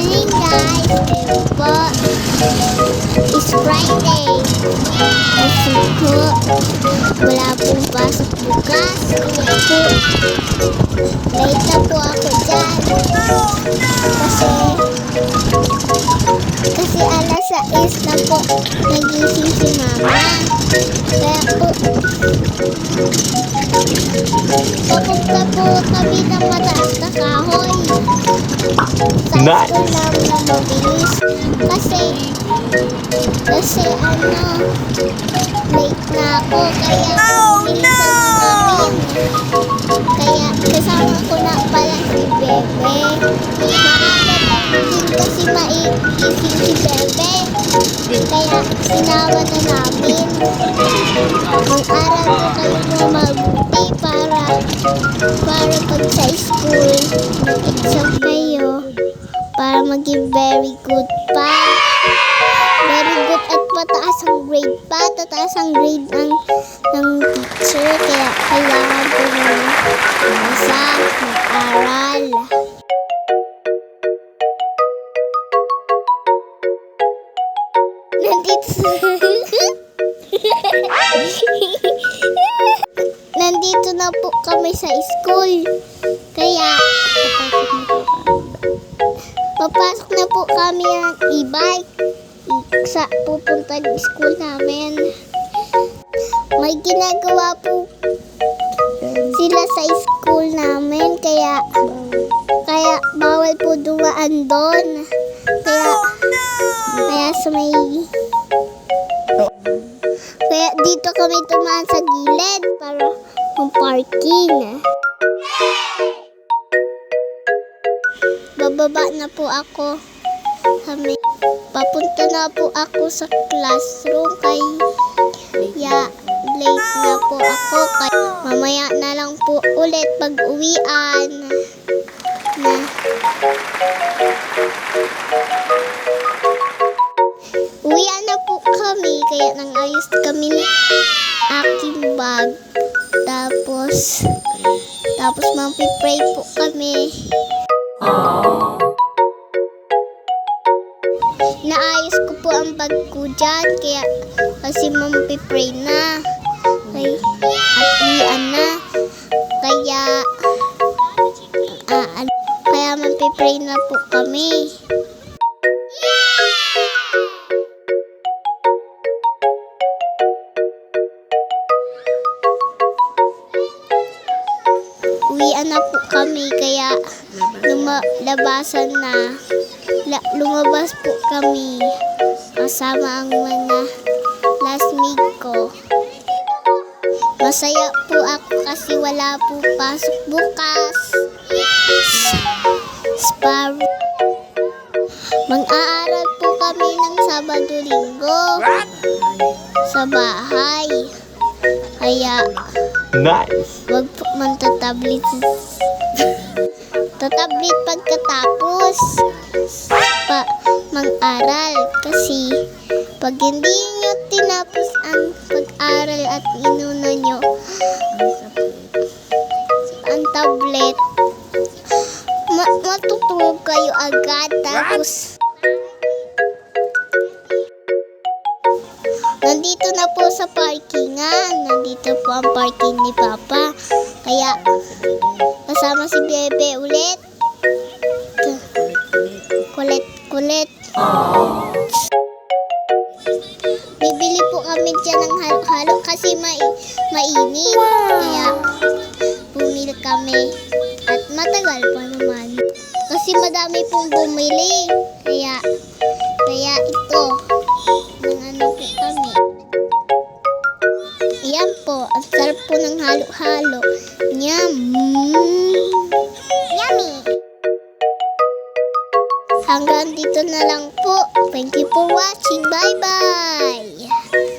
morning guys! Ngayon po is Friday. Kasi po, wala pong pasok bukas. Kaya po, late na po ako dyan. Kasi alas 6 na po nagising si mama. Kaya po, papunta po kami ng mataas na kahoy. Sa school namin na mabilis. Kasi late na ako. Kaya bilisan na namin. Kaya kasama ko na pala si Bebe. Maaga din kasi maiising si Bebe. Kaya sinama na namin. Mag-aral ko kayo na mabuti para pag sa school mag-exam kayo para maging very good pa. Very good at mataas ang grade pa. Tataas ang grade ng teacher. Kaya kailangan ko na mag-aral. Nandito na po kami sa school. Kaya papasok na po kami ng e-bike sa pupunta ng school namin. May ginagawa po sila sa school namin. Kaya bawal po dumaan doon. Kaya dito kami tumaan sa gilid para parking. Bababa na po ako. Papunta na po ako sa classroom. Kaya late na po ako. Kaya mamaya na lang po ulit pag-uwian. Uwian na po kami. Kaya nang-ayos kami ng aking bag. Tapos mag-pray po kami. Naayos ko po ang bag ko dyan. Kasi mag-pray na. At uwian na. Kaya mag-pray na po kami. Uwian na po kami, kaya lumabas po kami kasama ang mga classmate ko. Masaya po ako kasi wala po pasok bukas. Mag-aaral po kami ng Sabado-Linggo sa bahay. Kaya nice. wag po magtatablet pagkatapos mag-aral. Kasi pag hindi nyo tinapos ang pag-aral at inuna nyo ang tablet, matutulog kayo agad. Tapos nandito na po sa parkingan. Nandito po ang parking ni Papa. Kaya kasama si Bebe ulit. Kulit. Bibili po kami dyan ng halo-halo kasi mainit. Kaya bumili kami. At matagal pa naman. Kasi madami pong bumili. Kaya ito. Po kami. Ayan po. Ang sarap po ng halo-halo. Yummy! Hanggang dito na lang po. Thank you for watching. Bye-bye!